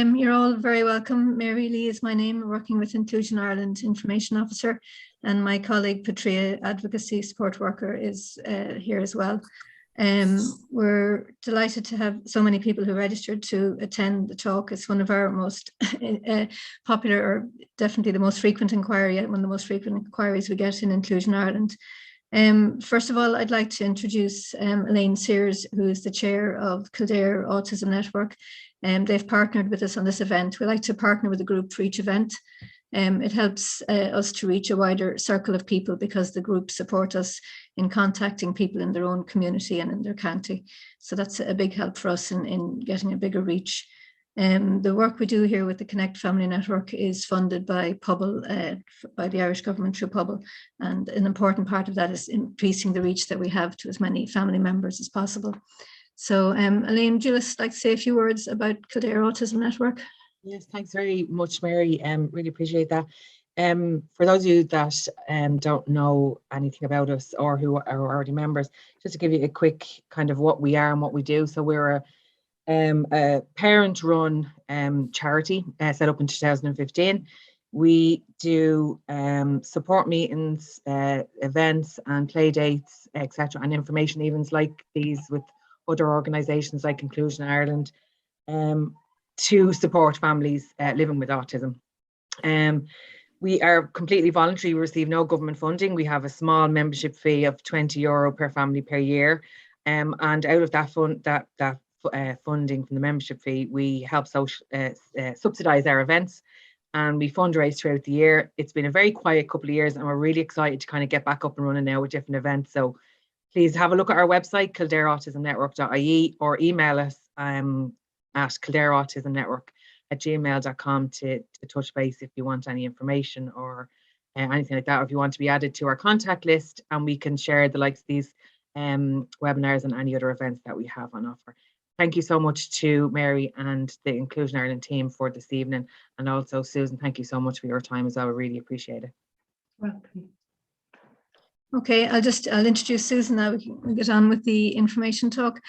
You're all very welcome. Mary Lee is my name, working with Inclusion Ireland Information Officer, and my colleague Patria, Advocacy Support Worker, is here as well. We're delighted to have so many people who registered to attend the talk. It's one of our most popular, or definitely the most frequent inquiry, one of the most frequent inquiries we get in Inclusion Ireland. First of all, I'd like to introduce Elaine Sears, who is the chair of Cadera Autism Network. They've partnered with us on this event. We like to partner with a group for each event. It helps us to reach a wider circle of people because the group support us in contacting people in their own community and in their county. So that's a big help for us in getting a bigger reach. The work we do here with the Connect Family Network is funded by Pobble, by the Irish government through Pobble. And an important part of that is increasing the reach that we have to as many family members as possible. So Elaine, would you just like to say a few words about Cadera Autism Network? Yes, thanks very much, Mary. Really appreciate that. For those of you that don't know anything about us or who are already members, just to give you a quick kind of what we are and what we do. So we're a parent-run charity set up in 2015. We do support meetings, events and play dates, etc., and information events like these with other organisations like Inclusion Ireland to support families living with autism. We are completely voluntary. We receive no government funding. We have a small membership fee of €20 per family per year, and out of that funding from the membership fee, we help subsidise our events, and we fundraise throughout the year. It's been a very quiet couple of years, and we're really excited to kind of get back up and running now with different events. So please have a look at our website, calderautismnetwork.ie, or email us at calderautismnetwork@gmail.com to touch base if you want any information or anything like that, or if you want to be added to our contact list, and we can share the likes of these webinars and any other events that we have on offer. Thank you so much to Mary and the Inclusion Ireland team for this evening, and also Susan, thank you so much for your time as well. We really appreciate it. Welcome. Okay, I'll introduce Susan now. We'll get on with the information talk.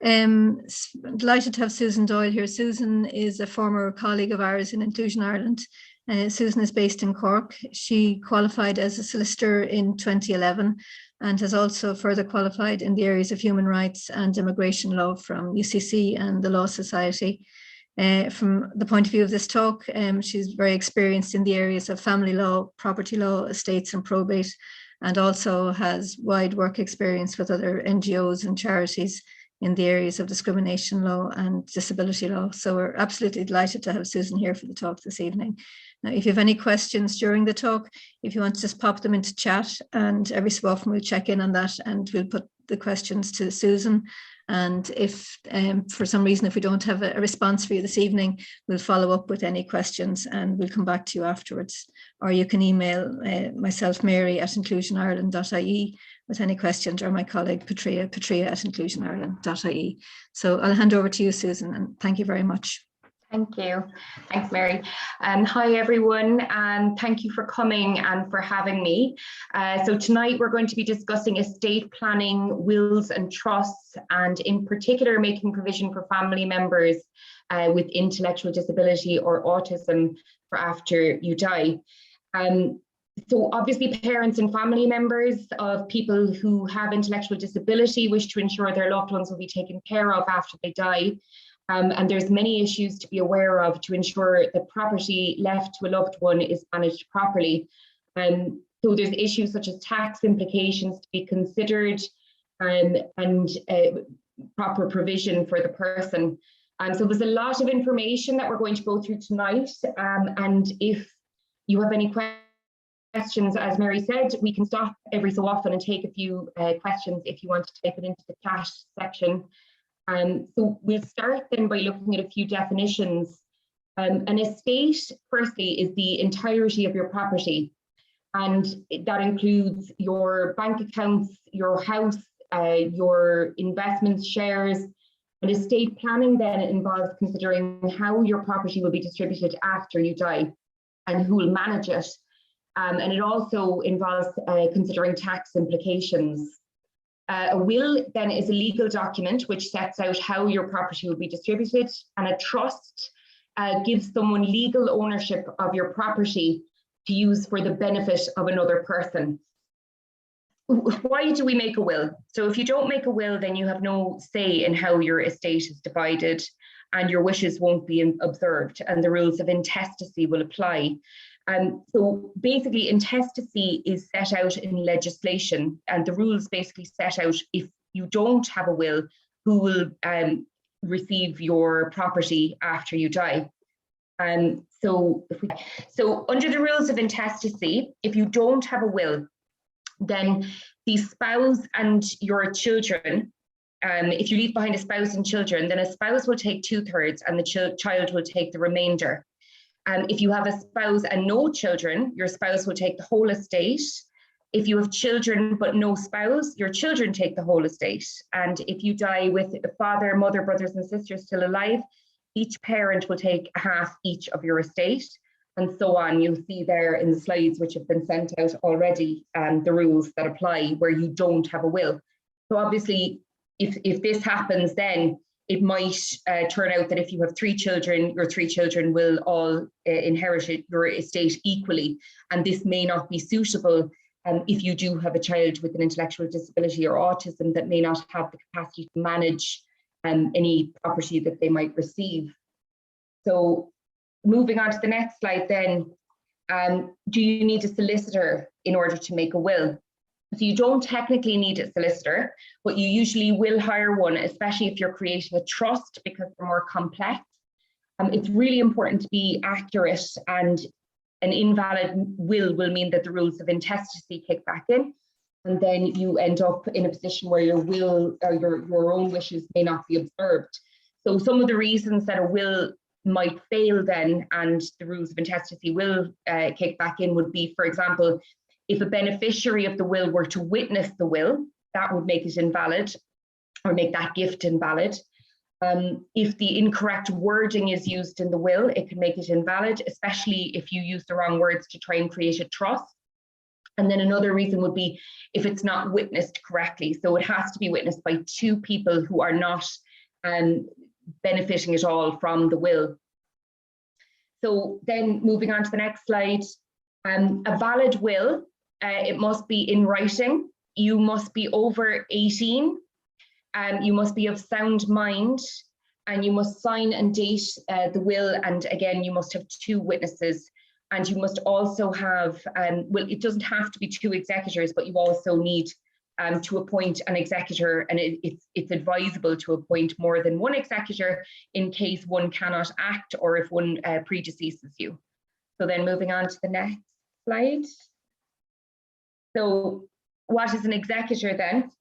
Delighted to have Susan Doyle here. Susan is a former colleague of ours in Inclusion Ireland. Susan is based in Cork. She qualified as a solicitor in 2011 and has also further qualified in the areas of human rights and immigration law from UCC and the Law Society. From the point of view of this talk, she's very experienced in the areas of family law, property law, estates and probate, and also has wide work experience with other NGOs and charities in the areas of discrimination law and disability law. So we're absolutely delighted to have Susan here for the talk this evening. Now, if you have any questions during the talk, if you want to just pop them into chat, and every so often we'll check in on that and we'll put the questions to Susan. And if for some reason, if we don't have a response for you this evening, we'll follow up with any questions and we'll come back to you afterwards. Or you can email myself, Mary, at inclusionireland.ie with any questions, or my colleague, Patria at inclusionireland.ie. So I'll hand over to you, Susan, and thank you very much. Thank you. Thanks, Mary. Hi, everyone, and thank you for coming and for having me. So tonight we're going to be discussing estate planning, wills and trusts, and in particular making provision for family members with intellectual disability or autism for after you die. So obviously parents and family members of people who have intellectual disability wish to ensure their loved ones will be taken care of after they die. And there's many issues to be aware of to ensure the property left to a loved one is managed properly. So there's issues such as tax implications to be considered and proper provision for the person. So there's a lot of information that we're going to go through tonight. And if you have any questions, as Mary said, we can stop every so often and take a few questions if you want to type it into the chat section. So we'll start then by looking at a few definitions. An estate, firstly, is the entirety of your property, and that includes your bank accounts, your house, your investments, shares. And estate planning then involves considering how your property will be distributed after you die and who will manage it. And it also involves considering tax implications. A will then is a legal document which sets out how your property will be distributed, and a trust gives someone legal ownership of your property to use for the benefit of another person. Why do we make a will? So if you don't make a will, then you have no say in how your estate is divided, and your wishes won't be observed, and the rules of intestacy will apply. So basically, intestacy is set out in legislation, and the rules basically set out if you don't have a will, who will receive your property after you die. So under the rules of intestacy, if you don't have a will, then the spouse and your children, if you leave behind a spouse and children, then a spouse will take 2/3 and the child will take the remainder. If you have a spouse and no children, your spouse will take the whole estate. If you have children but no spouse, your children take the whole estate. And if you die with a father, mother, brothers and sisters still alive, each parent will take half each of your estate, and so on. You'll see there in the slides which have been sent out already, the rules that apply where you don't have a will. So obviously, if this happens, then it might turn out that if you have 3 children, your 3 children will all inherit your estate equally, and this may not be suitable if you do have a child with an intellectual disability or autism that may not have the capacity to manage any property that they might receive. So moving on to the next slide then, do you need a solicitor in order to make a will? So you don't technically need a solicitor, but you usually will hire one, especially if you're creating a trust, because they're more complex. It's really important to be accurate, and an invalid will mean that the rules of intestacy kick back in, and then you end up in a position where your will or your own wishes may not be observed. So some of the reasons that a will might fail then, and the rules of intestacy will kick back in, would be, for example, if a beneficiary of the will were to witness the will, that would make it invalid or make that gift invalid. If the incorrect wording is used in the will, it can make it invalid, especially if you use the wrong words to try and create a trust. And then another reason would be if it's not witnessed correctly. So it has to be witnessed by 2 people who are not benefiting at all from the will. So then moving on to the next slide, a valid will, it must be in writing. You must be over 18, you must be of sound mind, and you must sign and date the will. And again, you must have 2 witnesses. And you must also have, well, it doesn't have to be 2 executors, but you also need to appoint an executor, and it's advisable to appoint more than 1 executor in case one cannot act or if one predeceases you. So then moving on to the next slide. So what is an executor then?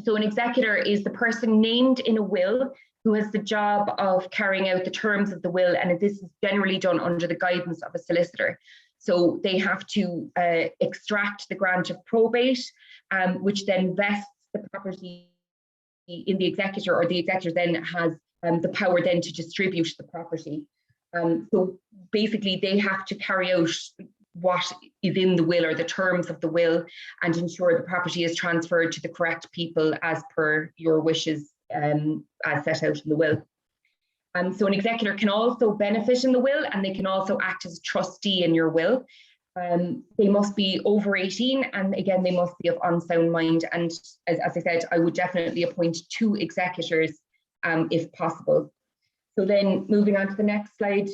So an executor is the person named in a will who has the job of carrying out the terms of the will, and this is generally done under the guidance of a solicitor. So they have to extract the grant of probate, which then vests the property in the executor, or the executor then has the power then to distribute the property. So basically they have to carry out what is in the will, or the terms of the will, and ensure the property is transferred to the correct people as per your wishes as set out in the will. So an executor can also benefit in the will, and they can also act as a trustee in your will. They must be over 18, and again, they must be of unsound mind. And as I said, I would definitely appoint 2 executors if possible. So then moving on to the next slide,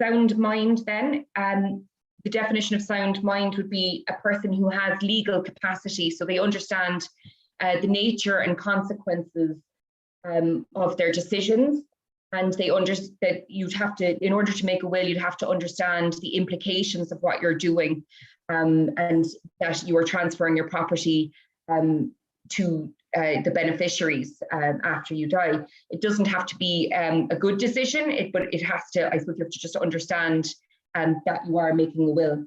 sound mind then. The definition of sound mind would be a person who has legal capacity, so they understand the nature and consequences of their decisions, and they understand that you'd have to, in order to make a will, you'd have to understand the implications of what you're doing, and that you are transferring your property to the beneficiaries after you die. It doesn't have to be a good decision, but it has to, I suppose you have to just understand that you are making a will.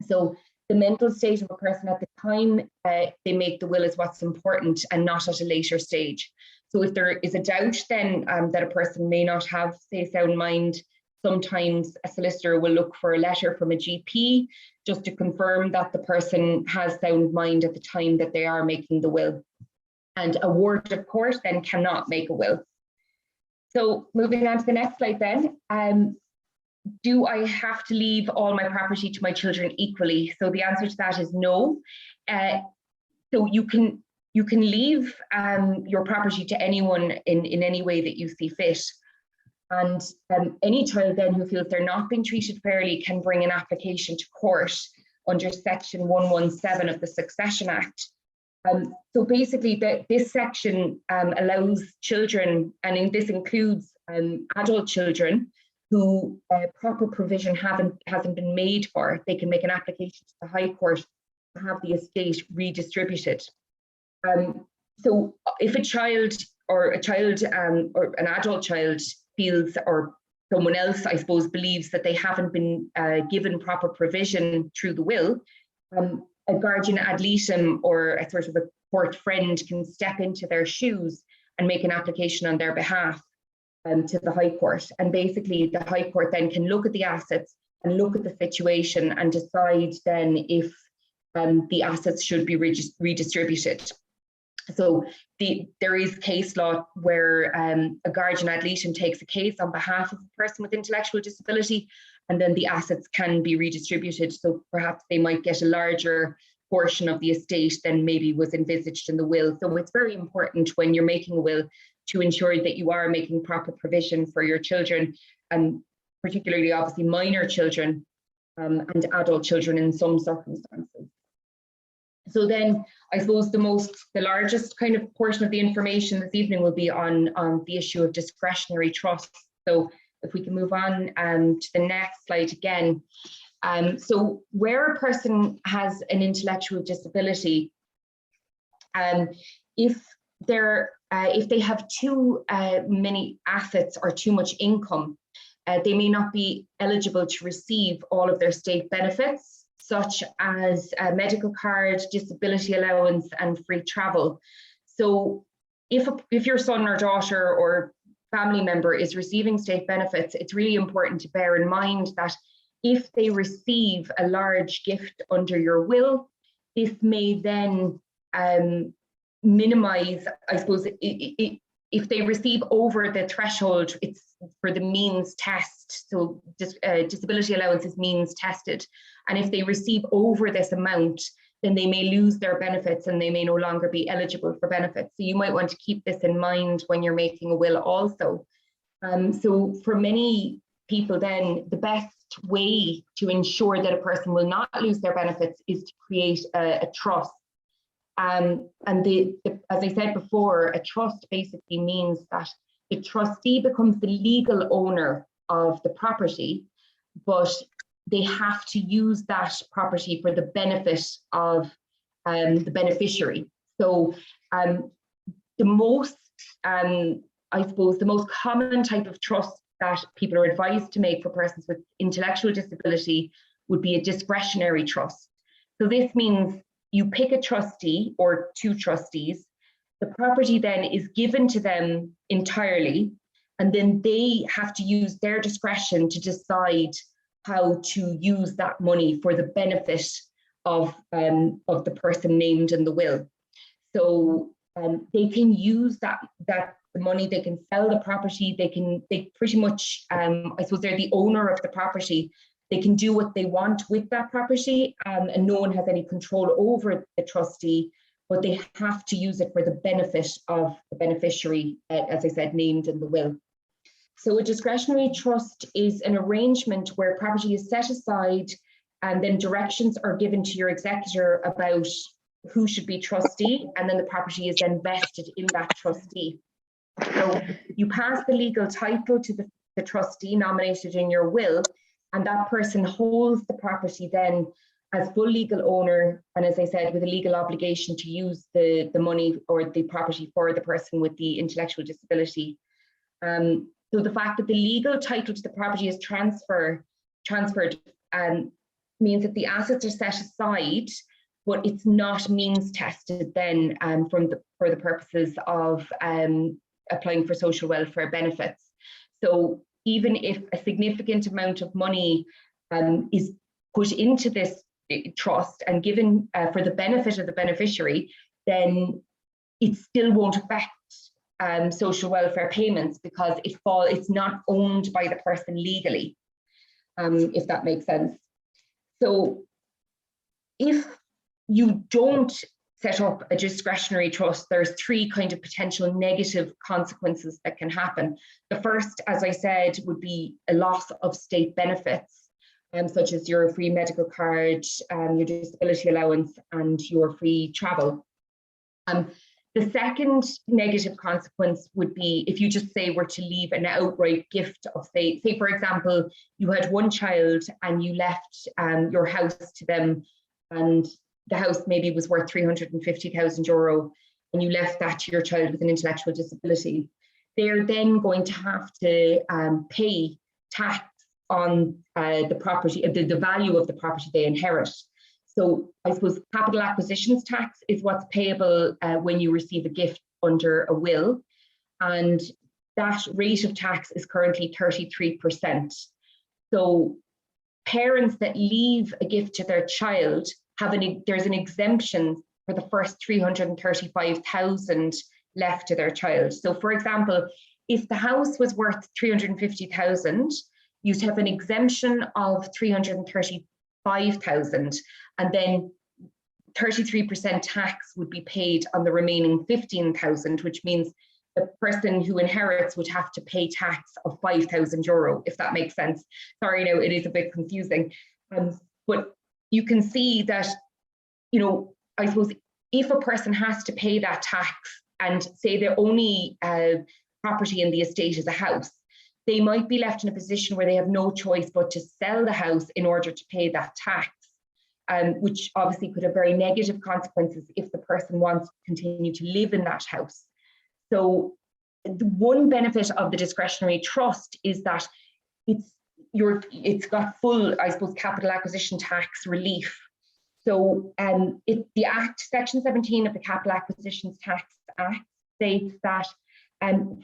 So the mental state of a person at the time they make the will is what's important, and not at a later stage. So if there is a doubt then that a person may not have, say, sound mind, sometimes a solicitor will look for a letter from a GP just to confirm that the person has sound mind at the time that they are making the will. And a ward of court then cannot make a will. So moving on to the next slide then. Do I have to leave all my property to my children equally? So the answer to that is no. So you can leave your property to anyone in any way that you see fit. And any child then who feels they're not being treated fairly can bring an application to court under section 117 of the Succession Act. So basically this section allows children, and this includes adult children, who proper provision hasn't been made for. They can make an application to the High Court to have the estate redistributed. So if a child or an adult child feels, or someone else, I suppose, believes that they haven't been given proper provision through the will, a guardian ad litem or a sort of a court friend can step into their shoes and make an application on their behalf to the High Court. And basically the High Court then can look at the assets and look at the situation and decide then if the assets should be redistributed. So there is case law where a guardian ad litem takes a case on behalf of a person with intellectual disability, and then the assets can be redistributed. So perhaps they might get a larger portion of the estate than maybe was envisaged in the will. So it's very important when you're making a will to ensure that you are making proper provision for your children, and particularly obviously minor children and adult children in some circumstances. So then I suppose the largest kind of portion of the information this evening will be on the issue of discretionary trust. So if we can move on to the next slide again. So where a person has an intellectual disability, if they have too many assets or too much income, they may not be eligible to receive all of their state benefits, such as a medical card, disability allowance, and free travel. So if your son or daughter or family member is receiving state benefits, it's really important to bear in mind that if they receive a large gift under your will, this may then minimize, I suppose, if they receive over the threshold, it's for the means test. So disability allowance is means tested. And if they receive over this amount, then they may lose their benefits and they may no longer be eligible for benefits. So you might want to keep this in mind when you're making a will also. So for many people then, the best way to ensure that a person will not lose their benefits is to create a trust. And as I said before, a trust basically means that the trustee becomes the legal owner of the property, but they have to use that property for the benefit of the beneficiary. So the most, I suppose, the most common type of trust that people are advised to make for persons with intellectual disability would be a discretionary trust. So this means you pick a trustee or two trustees, the property then is given to them entirely, and then they have to use their discretion to decide how to use that money for the benefit of the person named in the will. So they can use the money, they can sell the property, they pretty much, I suppose they're the owner of the property. They can do what they want with that property, and no one has any control over the trustee, but they have to use it for the benefit of the beneficiary, as I said, named in the will. So a discretionary trust is an arrangement where property is set aside and then directions are given to your executor about who should be trustee, and then the property is then vested in that trustee. So you pass the legal title to the trustee nominated in your will, and that person holds the property then as full legal owner, and as I said, with a legal obligation to use the money or the property for the person with the intellectual disability. So the fact that the legal title to the property is transferred means that the assets are set aside, but it's not means tested then for the purposes of applying for social welfare benefits. So even if a significant amount of money is put into this trust and given for the benefit of the beneficiary, then it still won't affect social welfare payments because it's not owned by the person legally, if that makes sense. So if you don't set up a discretionary trust, there's three kind of potential negative consequences that can happen. The first, as I said, would be a loss of state benefits, such as your free medical card, your disability allowance, and your free travel. The second negative consequence would be if you just say were to leave an outright gift of, say for example, you had one child and you left your house to them, and the house maybe was worth €350,000 and you left that to your child with an intellectual disability. They're then going to have to pay tax on the property, the value of the property they inherit. So I suppose capital acquisitions tax is what's payable when you receive a gift under a will. And that rate of tax is currently 33%. So parents that leave a gift to their child there's an exemption for the first 335,000 left to their child. So for example, if the house was worth 350,000, you'd have an exemption of 335,000, and then 33% tax would be paid on the remaining 15,000, which means the person who inherits would have to pay tax of €5,000, if that makes sense. Sorry, no, it is a bit confusing. But you can see that, I suppose if a person has to pay that tax and say the only property in the estate is a house, they might be left in a position where they have no choice but to sell the house in order to pay that tax, which obviously could have very negative consequences if the person wants to continue to live in that house. So the one benefit of the discretionary trust is that it's got full, I suppose, capital acquisition tax relief. So the Act, Section 17 of the Capital Acquisitions Tax Act states that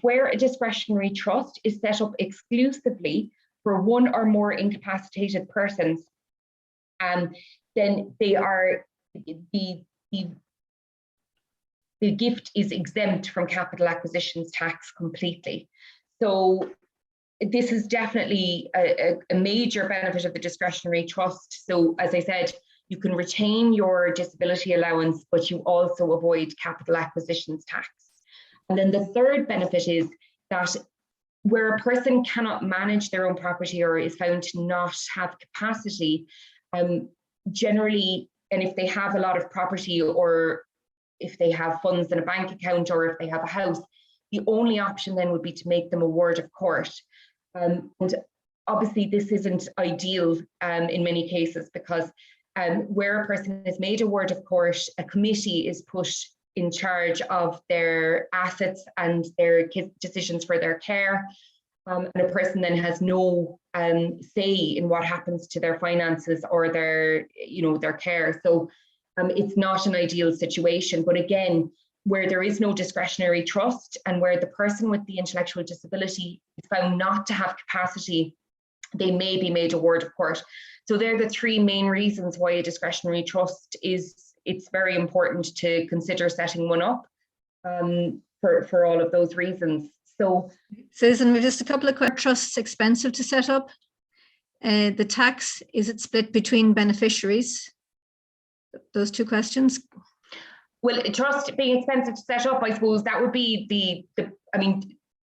where a discretionary trust is set up exclusively for one or more incapacitated persons, then the gift is exempt from capital acquisitions tax completely. So this is definitely a major benefit of the discretionary trust. So as I said, you can retain your disability allowance, but you also avoid capital acquisitions tax. And then the third benefit is that where a person cannot manage their own property or is found to not have capacity, generally, and if they have a lot of property or if they have funds in a bank account or if they have a house, the only option then would be to make them a ward of court. And obviously this isn't ideal in many cases because where a person is made a ward of court, a committee is put in charge of their assets and their decisions for their care. And a person then has no say in what happens to their finances or their care. So it's not an ideal situation. But again, where there is no discretionary trust and where the person with the intellectual disability is found not to have capacity, they may be made a ward of court. So they're the three main reasons why a discretionary trust it's very important to consider setting one up for all of those reasons. So Susan, we've just a couple of quick trusts expensive to set up. The tax, is it split between beneficiaries? Those two questions. Well, a trust being expensive to set up, I suppose that would be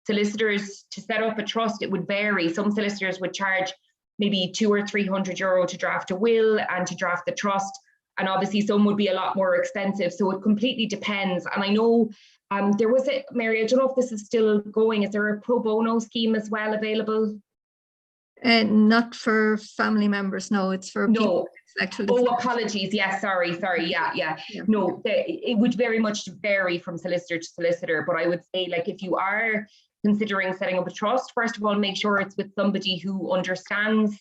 solicitors to set up a trust, it would vary. Some solicitors would charge maybe €200 or €300 to draft a will and to draft the trust. And obviously some would be a lot more expensive. So it completely depends. And I know there was Mary, I don't know if this is still going. Is there a pro bono scheme as well available? Not for family members, no, it's for people. Oh, apologies. Yes, sorry. Yeah. No, it would very much vary from solicitor to solicitor. But I would say, like, if you are considering setting up a trust, first of all, make sure it's with somebody who understands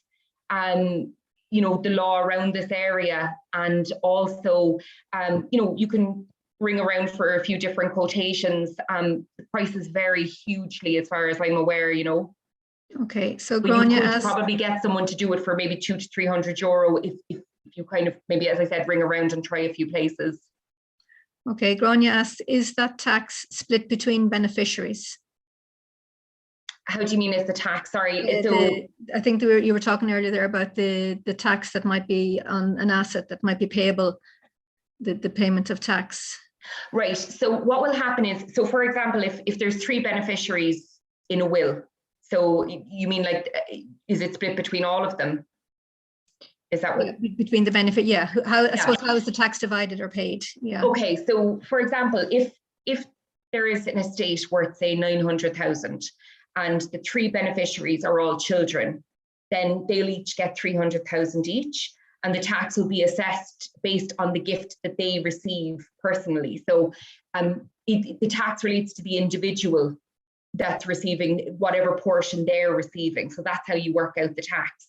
the law around this area. And also, you can ring around for a few different quotations. The prices vary hugely as far as I'm aware, Okay, so Grania you could probably get someone to do it for maybe €200 to €300 if you kind of, maybe, as I said, ring around and try a few places. Okay, Grania asked, is that tax split between beneficiaries? How do you mean is the tax? Sorry. I think you were talking earlier there about the tax that might be on an asset that might be payable, the payment of tax. Right. So what will happen is, so for example, if there's 3 beneficiaries in a will, so you mean like, is it split between all of them? Is that what? Between the benefit, yeah. I suppose how is the tax divided or paid? Yeah. Okay, so for example, if there is an estate worth say 900,000 and the 3 beneficiaries are all children, then they'll each get 300,000 each, and the tax will be assessed based on the gift that they receive personally. So the tax relates to the individual that's receiving whatever portion they're receiving. So that's how you work out the tax.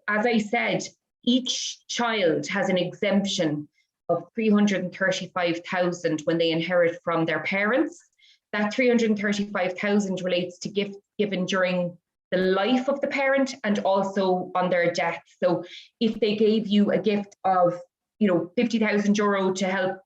As I said, each child has an exemption of 335,000 when they inherit from their parents. That 335,000 relates to gifts given during the life of the parent and also on their death. So if they gave you a gift of, 50,000 euro to help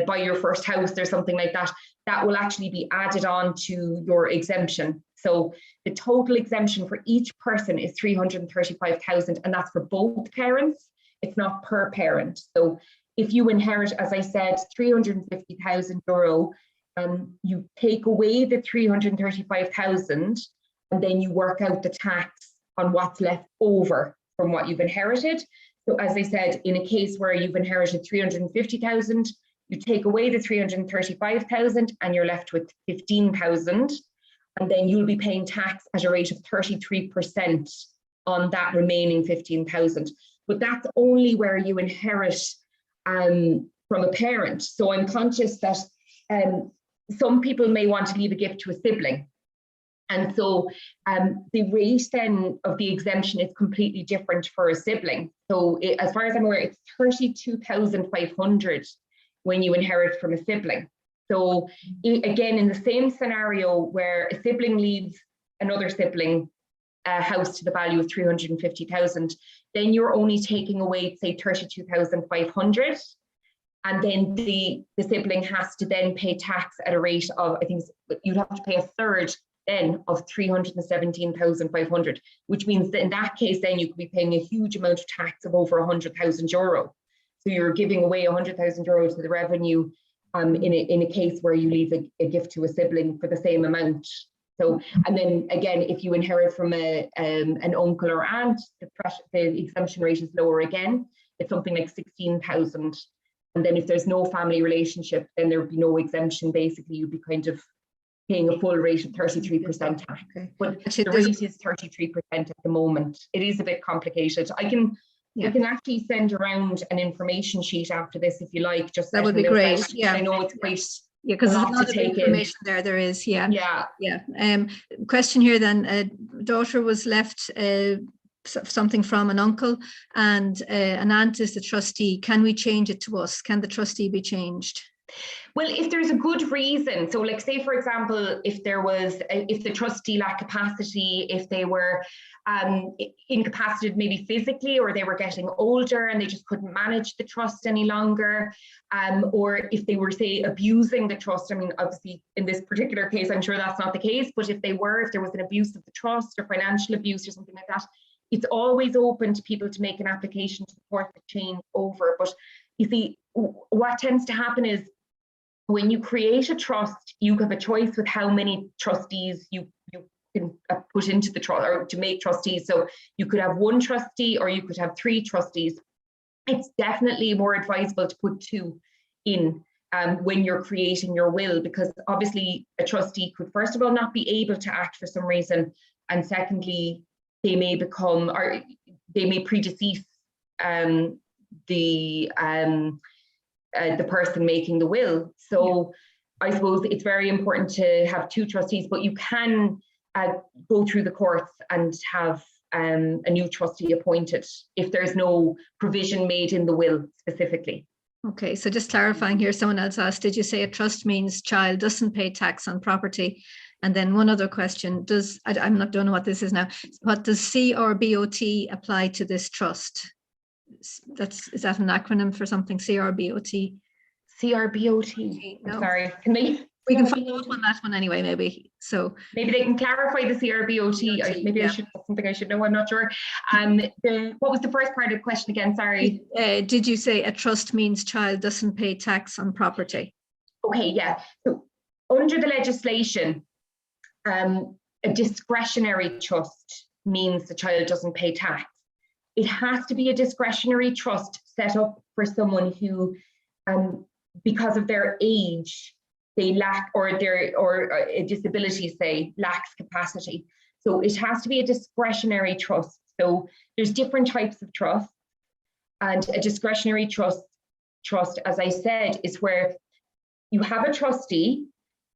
buy your first house or something like that, that will actually be added on to your exemption. So the total exemption for each person is 335,000, and that's for both parents. It's not per parent. So if you inherit, as I said, 350,000 euro, you take away the 335,000, and then you work out the tax on what's left over from what you've inherited. So as I said, in a case where you've inherited 350,000, you take away the 335,000 and you're left with 15,000. And then you'll be paying tax at a rate of 33% on that remaining 15,000. But that's only where you inherit from a parent. So I'm conscious that some people may want to leave a gift to a sibling. And so the rate then of the exemption is completely different for a sibling. So as far as I'm aware, it's 32,500 when you inherit from a sibling. So again, in the same scenario where a sibling leaves another sibling a house to the value of 350,000, then you're only taking away, say, 32,500. And then the sibling has to then pay tax at a rate of, I think you'd have to pay a third then of 317,500, which means that in that case, then you could be paying a huge amount of tax of over 100,000 euro. So you're giving away 100,000 euro to the revenue in a case where you leave a gift to a sibling for the same amount. So, and then again, if you inherit from an uncle or aunt, the exemption rate is lower again. It's something like 16,000. And then if there's no family relationship, then there would be no exemption. Basically, you'd be kind of paying a full rate of 33% tax. Okay. But actually, the rate is 33% at the moment. It is a bit complicated. I can actually send around an information sheet after this if you like. Just that would be great. Yeah, I know it's great. Yeah, because there's a lot of information in. There is. Yeah. Question here then. Daughter was left something from an uncle, and an aunt is the trustee. Can we change it to us? Can the trustee be changed? Well, if there's a good reason, so like say, for example, if the trustee lacked capacity, if they were incapacitated maybe physically, or they were getting older and they just couldn't manage the trust any longer, or if they were, say, abusing the trust. I mean, obviously in this particular case, I'm sure that's not the case, but if there was an abuse of the trust or financial abuse or something like that, it's always open to people to make an application to the court to change over. But you see, what tends to happen is when you create a trust, you have a choice with how many trustees you can put into the trust or to make trustees. So you could have one trustee or you could have 3 trustees. It's definitely more advisable to put 2 in when you're creating your will, because obviously a trustee could, first of all, not be able to act for some reason, and secondly, they may become, or they may predecease the person making the will. So I suppose it's very important to have 2 trustees, but you can go through the courts and have a new trustee appointed if there's no provision made in the will specifically. Okay, so just clarifying here, someone else asked, did you say a trust means child doesn't pay tax on property? And then one other question, don't know what this is now, but does C or BOT apply to this trust? Is that an acronym for something, C or BOT? CRBOT. No. I'm sorry. Can they? We can follow up on that one anyway, maybe. So maybe they can clarify the CRBOT. That's something I should know. I'm not sure. What was the first part of the question again? Sorry. Did you say a trust means child doesn't pay tax on property? Okay, yeah. So under the legislation, a discretionary trust means the child doesn't pay tax. It has to be a discretionary trust set up for someone who, because of their age, they lack, or a disability, say, lacks capacity. So it has to be a discretionary trust. So there's different types of trust, and a discretionary trust, as I said, is where you have a trustee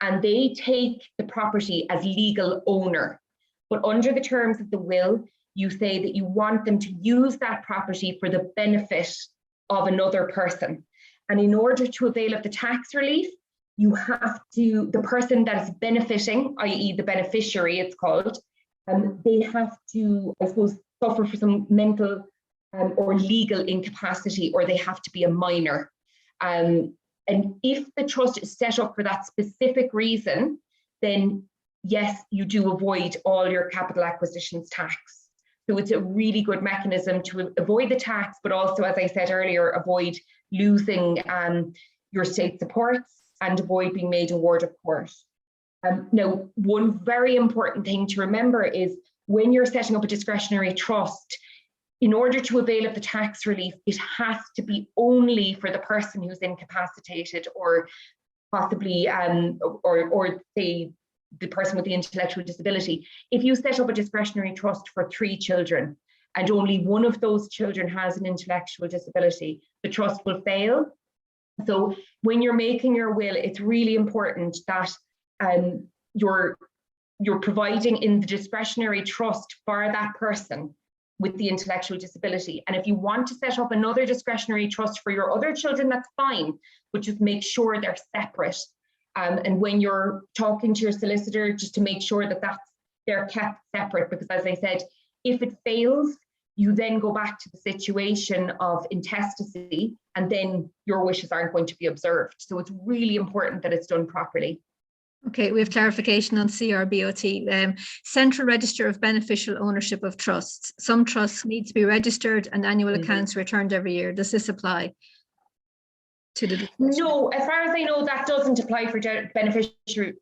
and they take the property as legal owner. But under the terms of the will, you say that you want them to use that property for the benefit of another person. And in order to avail of the tax relief, you have to, the person that is benefiting, i.e. the beneficiary, it's called, they have to, I suppose, suffer for some mental or legal incapacity, or they have to be a minor. And if the trust is set up for that specific reason, then yes, you do avoid all your capital acquisitions tax. So it's a really good mechanism to avoid the tax, but also, as I said earlier, avoid losing your state supports and avoid being made a ward of court. Now, one very important thing to remember is when you're setting up a discretionary trust, in order to avail of the tax relief, it has to be only for the person who's incapacitated, or possibly, or say, the person with the intellectual disability. If you set up a discretionary trust for 3 children and only one of those children has an intellectual disability, the trust will fail. So when you're making your will, it's really important that you're providing in the discretionary trust for that person with the intellectual disability. And if you want to set up another discretionary trust for your other children, that's fine, but just make sure they're separate. And when you're talking to your solicitor, just to make sure that they're kept separate, because as I said, if it fails, you then go back to the situation of intestacy, and then your wishes aren't going to be observed. So it's really important that it's done properly. Okay, we have clarification on CRBOT. Central Register of Beneficial Ownership of Trusts. Some trusts need to be registered and annual accounts returned every year. Does this apply to the? No, as far as I know, that doesn't apply for beneficiary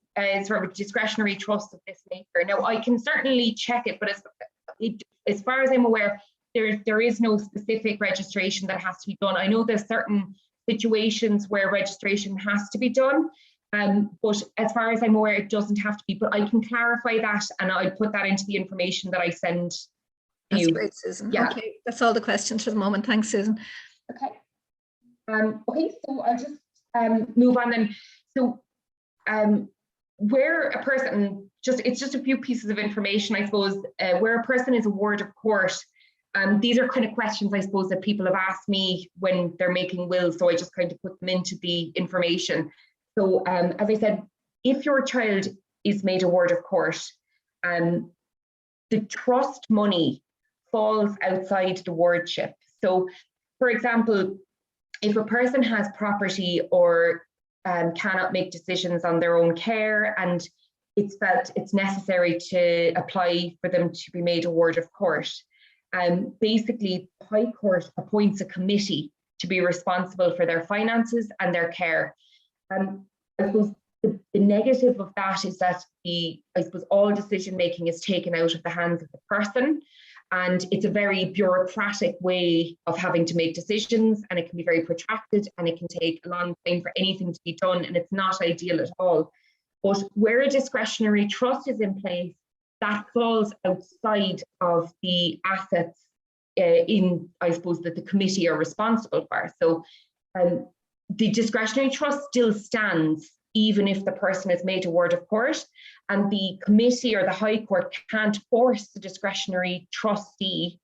sort of discretionary trusts of this nature. Now, I can certainly check it, but as far as I'm aware, there is no specific registration that has to be done. I know there's certain situations where registration has to be done, but as far as I'm aware, it doesn't have to be. But I can clarify that, and I'll put that into the information that I send to you. That's great, Susan. Yeah. Okay, that's all the questions for the moment. Thanks, Susan. Okay. Okay, so I'll just move on then. So where a person, it's just a few pieces of information, I suppose, where a person is a ward of court. These are kind of questions, I suppose, that people have asked me when they're making wills, so I just kind of put them into the information. So as I said, if your child is made a ward of court, the trust money falls outside the wardship. So, for example, if a person has property or cannot make decisions on their own care, and it's felt it's necessary to apply for them to be made a ward of court, basically the High Court appoints a committee to be responsible for their finances and their care. I suppose the negative of that is that all decision making is taken out of the hands of the person. And it's a very bureaucratic way of having to make decisions, and it can be very protracted, and it can take a long time for anything to be done, and it's not ideal at all. But where a discretionary trust is in place, that falls outside of the assets I suppose, that the committee are responsible for. So the discretionary trust still stands, even if the person is made a ward of court, and the committee or the High Court can't force the discretionary trustee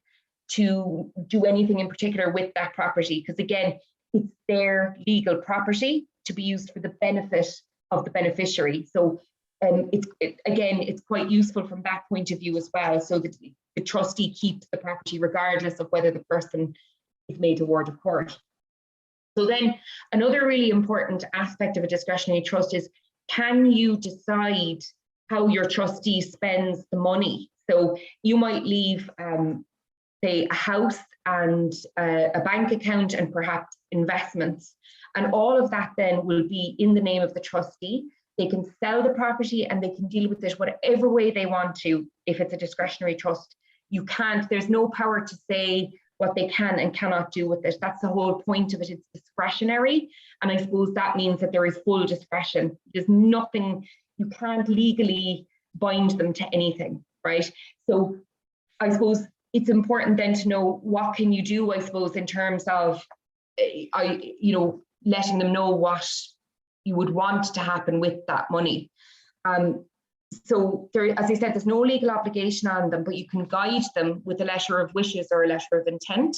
to do anything in particular with that property, because again, it's their legal property to be used for the benefit of the beneficiary. So it's quite useful from that point of view as well, so that the trustee keeps the property regardless of whether the person is made a ward of court. So then another really important aspect of a discretionary trust is, can you decide how your trustee spends the money? So you might leave, say, a house and a bank account and perhaps investments. And all of that then will be in the name of the trustee. They can sell the property and they can deal with it whatever way they want to. If it's a discretionary trust, you can't, there's no power to say what they can and cannot do with it. That's the whole point of it. It's discretionary. And I suppose that means that there is full discretion. There's nothing, you can't legally bind them to anything, right? So I suppose it's important then to know what can you do, I suppose, in terms of, letting them know what you would want to happen with that money. So there, as I said, there's no legal obligation on them, but you can guide them with a letter of wishes or a letter of intent.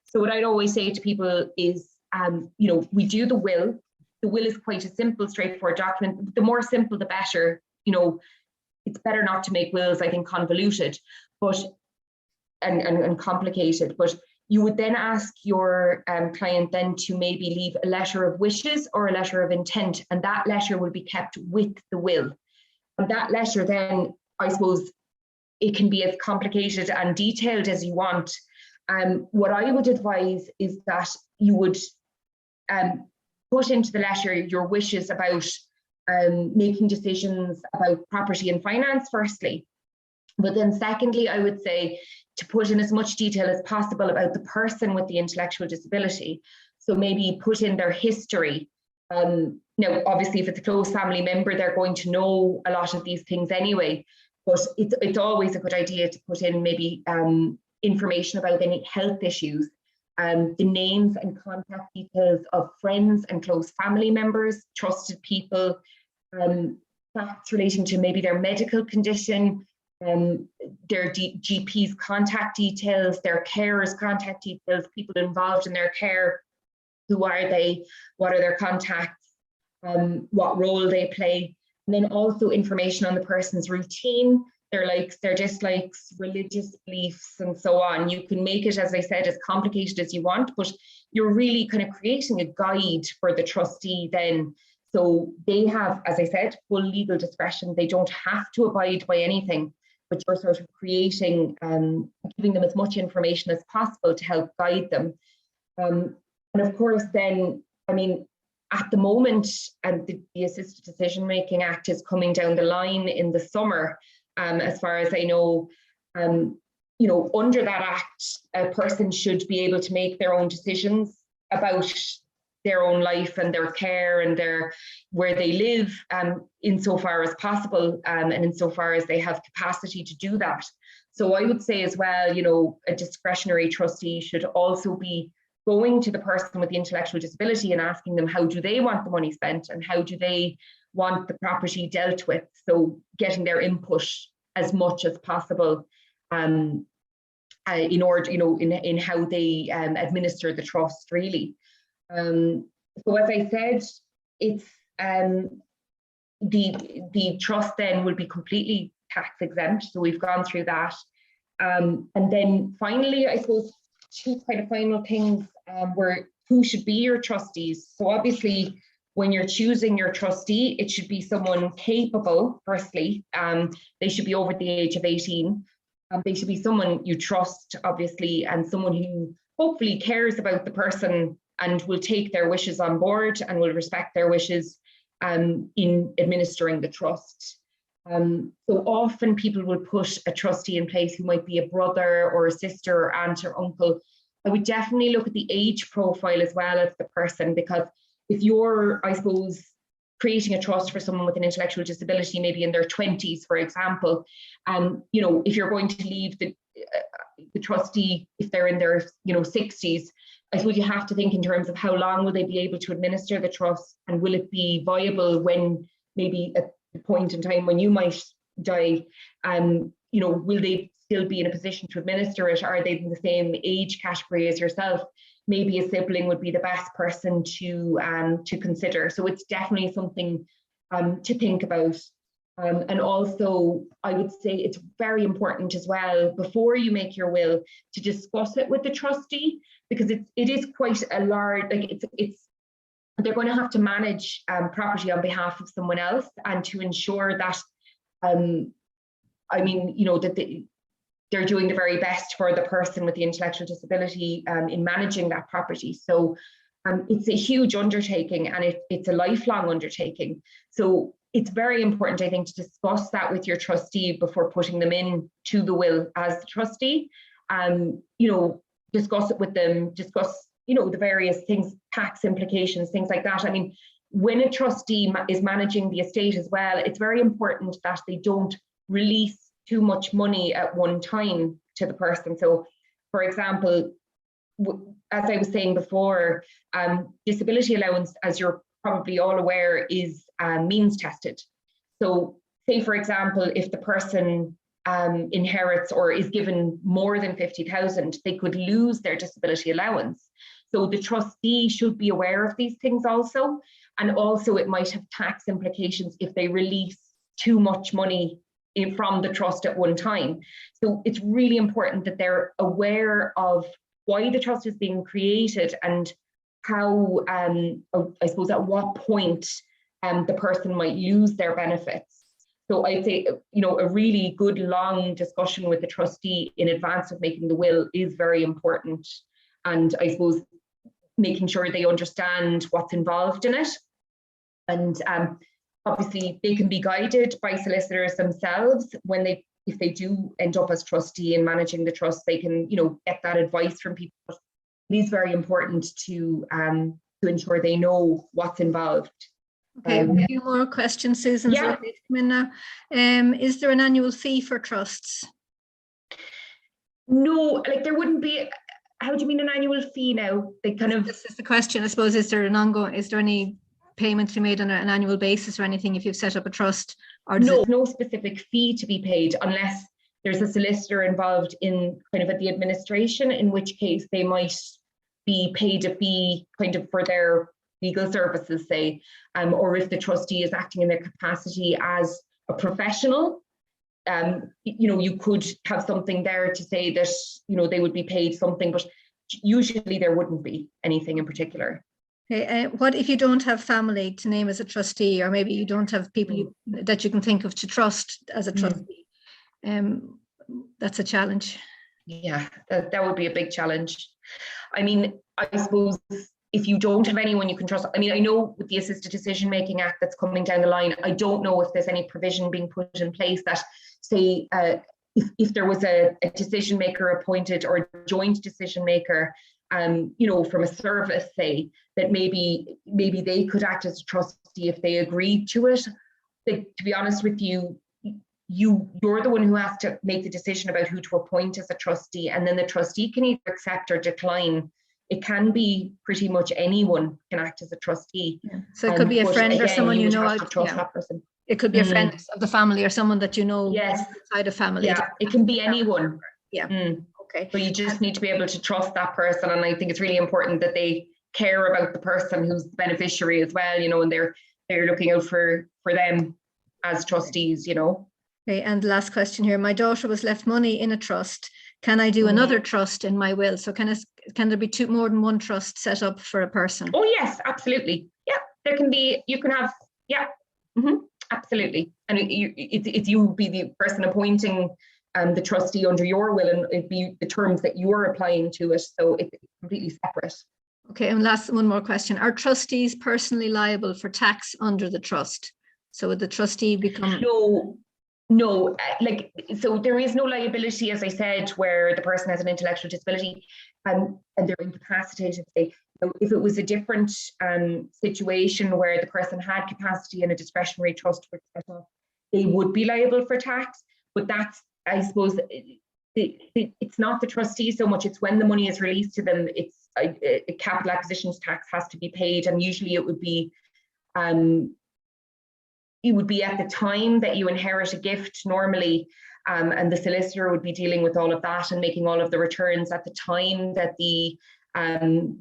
So what I'd always say to people is, we do the will. The will is quite a simple, straightforward document. The more simple, the better. It's better not to make wills, I think, convoluted, but and complicated. But you would then ask your client then to maybe leave a letter of wishes or a letter of intent, and that letter will be kept with the will. And that letter then, I suppose, it can be as complicated and detailed as you want. What I would advise is that you would put into the letter your wishes about making decisions about property and finance, firstly. But then secondly, I would say to put in as much detail as possible about the person with the intellectual disability. So maybe put in their history. Now, obviously, if it's a close family member, they're going to know a lot of these things anyway, but it's always a good idea to put in maybe information about any health issues, the names and contact details of friends and close family members, trusted people, facts relating to maybe their medical condition, their GP's contact details, their carers' contact details, people involved in their care. Who are they? What are their contacts? What role they play? And then also information on the person's routine, their likes, their dislikes, religious beliefs, and so on. You can make it, as I said, as complicated as you want, but you're really kind of creating a guide for the trustee then. So they have, as I said, full legal discretion. They don't have to abide by anything, but you're sort of creating, giving them as much information as possible to help guide them. And of course, then, I mean, at the moment, the Assisted Decision Making Act is coming down the line in the summer. As far as I know, under that act, a person should be able to make their own decisions about their own life and their care and where they live, insofar as possible, and insofar as they have capacity to do that. So I would say as well, a discretionary trustee should also be going to the person with the intellectual disability and asking them how do they want the money spent and how do they want the property dealt with. So getting their input as much as possible in order, in how they administer the trust, really. So as I said, it's the trust then will be completely tax exempt. So we've gone through that. And then finally, I suppose, two kind of final things were who should be your trustees. So obviously, when you're choosing your trustee, it should be someone capable, firstly. They should be over the age of 18. They should be someone you trust, obviously, and someone who hopefully cares about the person and will take their wishes on board and will respect their wishes in administering the trust. So often people will put a trustee in place who might be a brother or a sister or aunt or uncle. I would definitely look at the age profile as well as the person, because if you're, I suppose, creating a trust for someone with an intellectual disability, maybe in their 20s, for example, if you're going to leave the trustee, if they're in their 60s, I suppose you have to think in terms of how long will they be able to administer the trust, and will it be viable when maybe at the point in time when you might die, will they still be in a position to administer it? Are they in the same age category as yourself? Maybe a sibling would be the best person to consider. So it's definitely something to think about. And also, I would say it's very important as well, before you make your will, to discuss it with the trustee, because it is quite a large, like they're going to have to manage property on behalf of someone else, and to ensure that, that they're doing the very best for the person with the intellectual disability in managing that property. So it's a huge undertaking, and it's a lifelong undertaking. So it's very important, I think, to discuss that with your trustee before putting them in to the will as the trustee. Discuss it with them, discuss, the various things, tax implications, things like that. I mean, when a trustee is managing the estate as well, it's very important that they don't release too much money at one time to the person. So, for example, as I was saying before, disability allowance, as you're probably all aware, is means tested. So say, for example, if the person inherits or is given more than 50,000, they could lose their disability allowance. So the trustee should be aware of these things also. And also it might have tax implications if they release too much money from the trust at one time. So it's really important that they're aware of why the trust is being created and how, I suppose, at what point the person might lose their benefits. So I'd say, a really good long discussion with the trustee in advance of making the will is very important. And I suppose making sure they understand what's involved in it. And obviously they can be guided by solicitors themselves if they do end up as trustee and managing the trust. They can, get that advice from people. It is very important to ensure they know what's involved. Okay, a few more questions, Susan. Yeah. Come in now. Is there an annual fee for trusts? No, like there wouldn't be. How do you mean an annual fee now? This is the question, I suppose. Is there any payments to be made on an annual basis or anything if you've set up a trust? Or no specific fee to be paid unless there's a solicitor involved in at the administration, in which case they might be paid a fee for their legal services, say, or if the trustee is acting in their capacity as a professional, you could have something there to say that, they would be paid something, but usually there wouldn't be anything in particular. Okay, what if you don't have family to name as a trustee, or maybe you don't have people that you can think of to trust as a trustee? That's a challenge. Yeah, that would be a big challenge. I mean, I suppose if you don't have anyone you can trust, I know with the Assisted Decision Making Act that's coming down the line, I don't know if there's any provision being put in place that, say, if there was a decision maker appointed or a joint decision maker, from a service, say, that maybe they could act as a trustee if they agreed to it. Like, to be honest with you, you're the one who has to make the decision about who to appoint as a trustee, and then the trustee can either accept or decline. It can be pretty much anyone can act as a trustee. Yeah. So it could be a friend or someone you know. That person. It could be a friend of the family or someone that you know. Yes. Outside of family. Yeah, it can be anyone. Yeah. Okay. So you just need to be able to trust that person, and I think it's really important that they care about the person who's the beneficiary as well, and they're looking out for them as trustees, Okay, and last question here. My daughter was left money in a trust. Can I do another trust in my will? So can there be more than one trust set up for a person? Oh yes, absolutely. Yeah, there can be. You can have. Yeah, absolutely. And it's you be the person appointing the trustee under your will, and it'd be the terms that you're applying to it. So it's completely separate. Okay, and one more question. Are trustees personally liable for tax under the trust? So would the trustee become? No, so there is no liability, as I said, where the person has an intellectual disability and they're incapacitated. If it was a different situation where the person had capacity and a discretionary trust was set up, they would be liable for tax. But that's, I suppose, it's not the trustee so much. It's when the money is released to them, it's a capital acquisitions tax has to be paid, and usually it would be at the time that you inherit a gift normally, and the solicitor would be dealing with all of that and making all of the returns at the time that the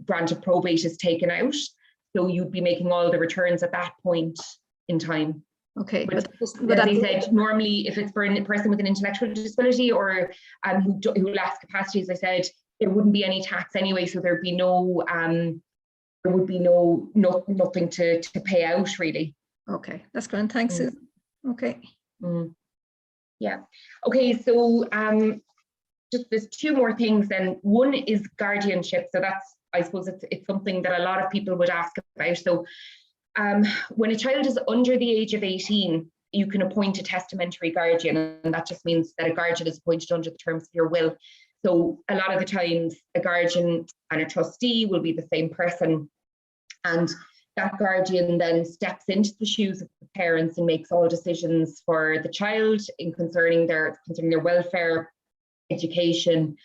grant of probate is taken out. So you'd be making all the returns at that point in time. Okay. But But as I said, normally if it's for a person with an intellectual disability or who lacks capacity, as I said, there wouldn't be any tax anyway, so there'd be no there would be nothing to pay out really. Okay, that's grand. Thanks, Susan. Okay. Yeah. Okay, so just there's two more things then. One is guardianship. So that's, I suppose it's something that a lot of people would ask about. So when a child is under the age of 18, you can appoint a testamentary guardian, and that just means that a guardian is appointed under the terms of your will. So a lot of the times a guardian and a trustee will be the same person, and that guardian then steps into the shoes of the parents and makes all decisions for the child in concerning their welfare, education,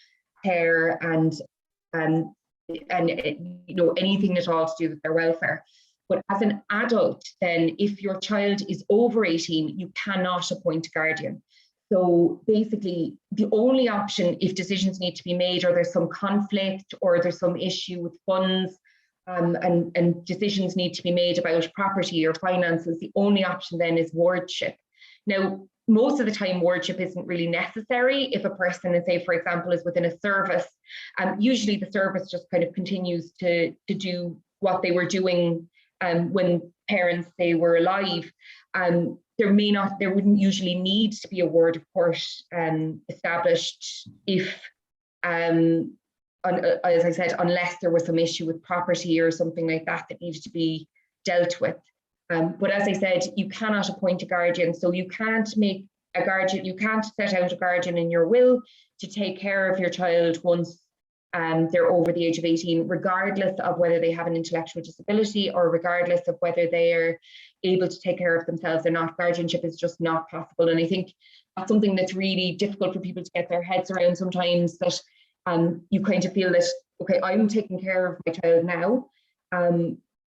care, and you know, anything at all to do with their welfare. But as an adult, then if your child is over 18, you cannot appoint a guardian. So basically, the only option if decisions need to be made, or there's some conflict, or there's some issue with funds, and decisions need to be made about property or finances, the only option then is wardship. Now, most of the time, wardship isn't really necessary if a person, say, for example, is within a service. Usually the service just kind of continues to do what they were doing when parents, they were alive. There wouldn't usually need to be a ward of court established if, as I said, unless there was some issue with property or something like that that needed to be dealt with. But as I said, you cannot appoint a guardian, so you can't make a guardian, you can't set out a guardian in your will to take care of your child once they're over the age of 18, regardless of whether they have an intellectual disability or regardless of whether they're able to take care of themselves or not. Guardianship is just not possible. And I think that's something that's really difficult for people to get their heads around sometimes, that you kind of feel that, okay, I'm taking care of my child now,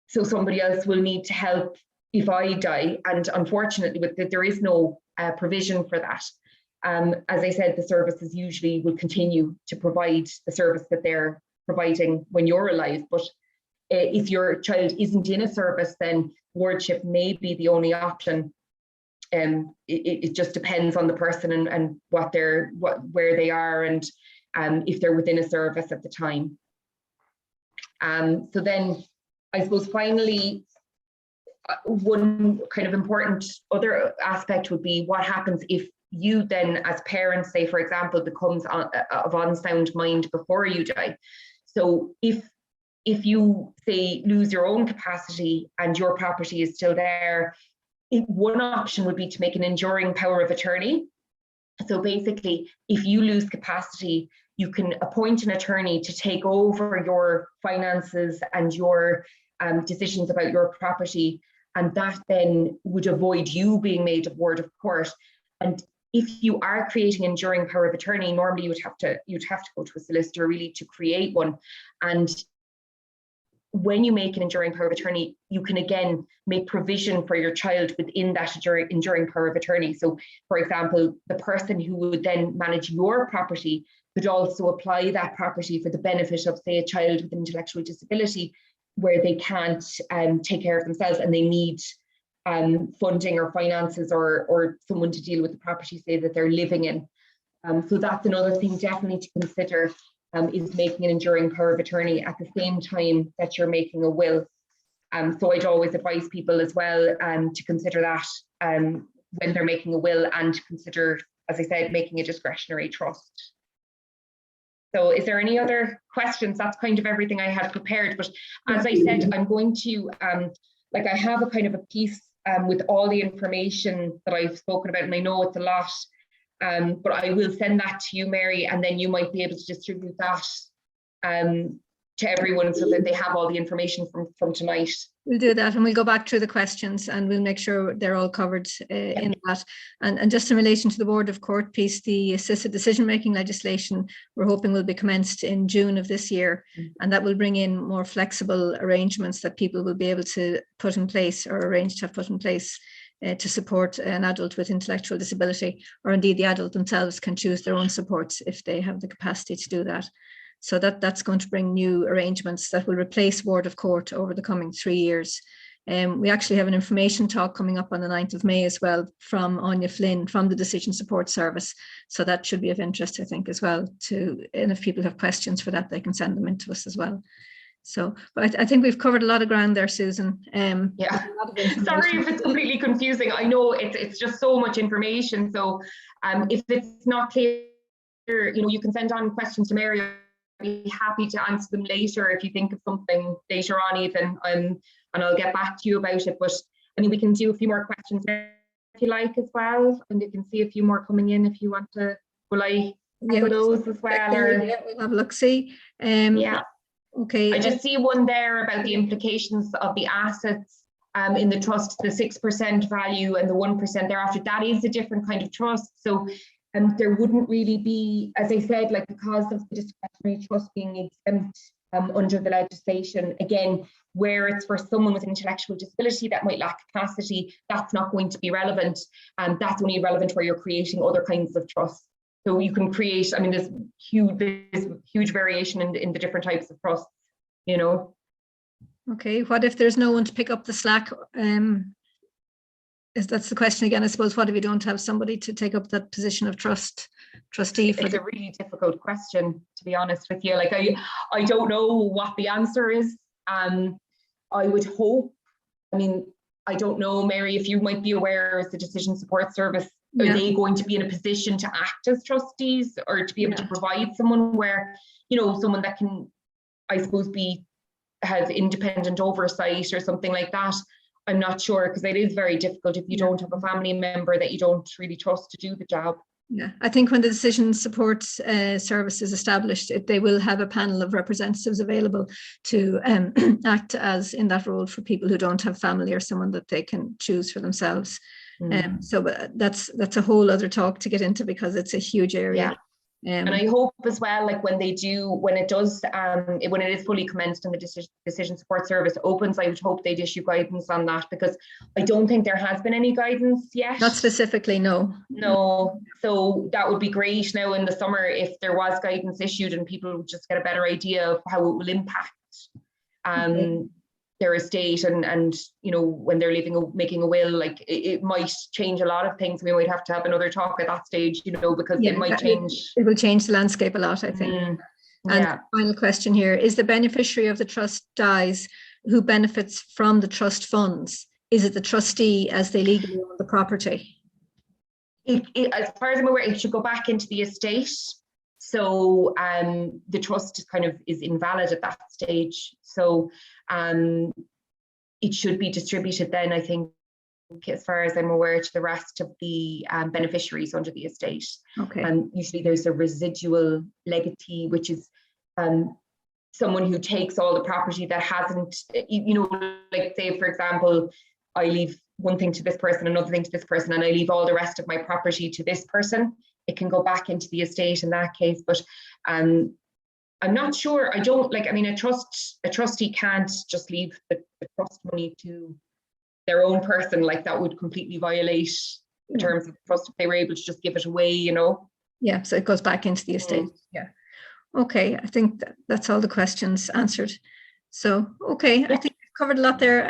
so somebody else will need to help if I die. And unfortunately, there is no provision for that. As I said, the services usually will continue to provide the service that they're providing when you're alive. But if your child isn't in a service, then wardship may be the only option. It just depends on the person and where they are, and if they're within a service at the time. So then, I suppose finally, one kind of important other aspect would be what happens if you then, as parents, say, for example, becomes of unsound mind before you die. So if you, say, lose your own capacity and your property is still there, one option would be to make an enduring power of attorney. So basically, if you lose capacity, you can appoint an attorney to take over your finances and your decisions about your property, and that then would avoid you being made a ward of court. And if you are creating enduring power of attorney, normally you'd have to go to a solicitor really to create one. And when you make an enduring power of attorney, you can again make provision for your child within that enduring power of attorney. So, for example, the person who would then manage your property could also apply that property for the benefit of, say, a child with an intellectual disability where they can't take care of themselves and they need funding or finances or someone to deal with the property, say, that they're living in. So that's another thing definitely to consider, is making an enduring power of attorney at the same time that you're making a will. So I'd always advise people as well to consider that when they're making a will, and to consider, as I said, making a discretionary trust. So is there any other questions? That's kind of everything I had prepared. But as I said, I'm going to, I have a kind of a piece with all the information that I've spoken about, and I know it's a lot, but I will send that to you, Mary, and then you might be able to distribute that to everyone so that they have all the information from tonight. We'll do that, and we'll go back through the questions and we'll make sure they're all covered in that. And just in relation to the Board of Court piece, the assisted decision-making legislation, we're hoping will be commenced in June of this year, and that will bring in more flexible arrangements that people will be able to put in place or arrange to have put in place to support an adult with intellectual disability, or indeed the adult themselves can choose their own supports if they have the capacity to do that. So that's going to bring new arrangements that will replace Board of Court over the coming 3 years. We actually have an information talk coming up on the 9th of May as well from Anya Flynn from the Decision Support Service. So that should be of interest, I think, as well. And if people have questions for that, they can send them in to us as well. So, but I think we've covered a lot of ground there, Susan. Yeah, sorry if it's completely confusing. I know it's just so much information. So if it's not clear, you can send on questions to Mary. I'd be happy to answer them later if you think of something later on even, and I'll get back to you about it. But I mean, we can do a few more questions if you like as well, and you can see a few more coming in if you want to. Will I for those as well? Or? Yeah, we'll have a look, see. Yeah. Okay. I just see one there about the implications of the assets in the trust, the 6% value and the 1% thereafter. That is a different kind of trust. So there wouldn't really be, as I said, like because of the discretionary trust being exempt under the legislation, again, where it's for someone with an intellectual disability that might lack capacity, that's not going to be relevant. And that's only relevant where you're creating other kinds of trusts. So you can create, I mean, there's huge variation in the different types of trusts, you know. Okay, what if there's no one to pick up the slack? That's the question again, I suppose. What if you don't have somebody to take up that position of trustee? It's a really difficult question, to be honest with you. Like I don't know what the answer is. I would hope, I mean, I don't know, Mary, if you might be aware as the Decision Support Service, are they going to be in a position to act as trustees or to be able to provide someone where, someone that can, I suppose, have independent oversight or something like that? I'm not sure, because it is very difficult if you don't have a family member that you don't really trust to do the job. Yeah, I think when the Decision Support Service is established, they will have a panel of representatives available to act as in that role for people who don't have family or someone that they can choose for themselves. So that's a whole other talk to get into, because it's a huge area. And I hope as well, like when it is fully commenced and the Decision Support Service opens, I would hope they'd issue guidance on that, because I don't think there has been any guidance yet. Not specifically, no. No, so that would be great now in the summer if there was guidance issued and people would just get a better idea of how it will impact their estate, and when they're making a will, like it might change a lot of things. We might have to have another talk at that stage, because it might change. It will change the landscape a lot, I think. And final question here, is the beneficiary of the trust dies, who benefits from the trust funds? Is it the trustee as they legally own the property? As far as I'm aware, it should go back into the estate. So the trust is invalid at that stage. So it should be distributed then, I think, as far as I'm aware, to the rest of the beneficiaries under the estate. Okay. Usually there's a residual legacy, which is someone who takes all the property that hasn't, like say, for example, I leave one thing to this person, another thing to this person, and I leave all the rest of my property to this person. It can go back into the estate in that case, but I'm not sure. I don't a trustee can't just leave the trust money to their own person. Like that would completely violate the terms of the trust if they were able to just give it away, Yeah, so it goes back into the estate. Yeah. Okay, I think that's all the questions answered. So, okay, I think we've covered a lot there.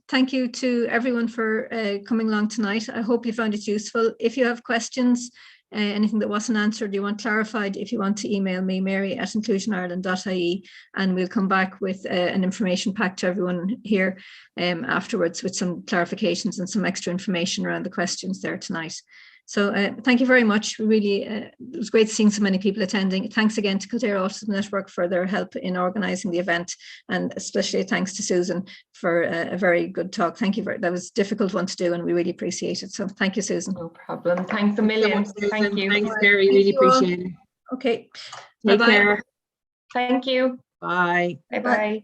Thank you to everyone for coming along tonight. I hope you found it useful. If you have questions, anything that wasn't answered, you want clarified, if you want to email me, mary@inclusionireland.ie, and we'll come back with an information pack to everyone here afterwards with some clarifications and some extra information around the questions there tonight. So thank you very much. Really, it was great seeing so many people attending. Thanks again to Cadera Autism Network for their help in organising the event, and especially thanks to Susan for a very good talk. Thank you. That was a difficult one to do, and we really appreciate it. So thank you, Susan. No problem. Thanks a million. Thank you. Thanks, Mary. Really appreciate it. Okay. Take care. Thank you. Bye. Bye-bye.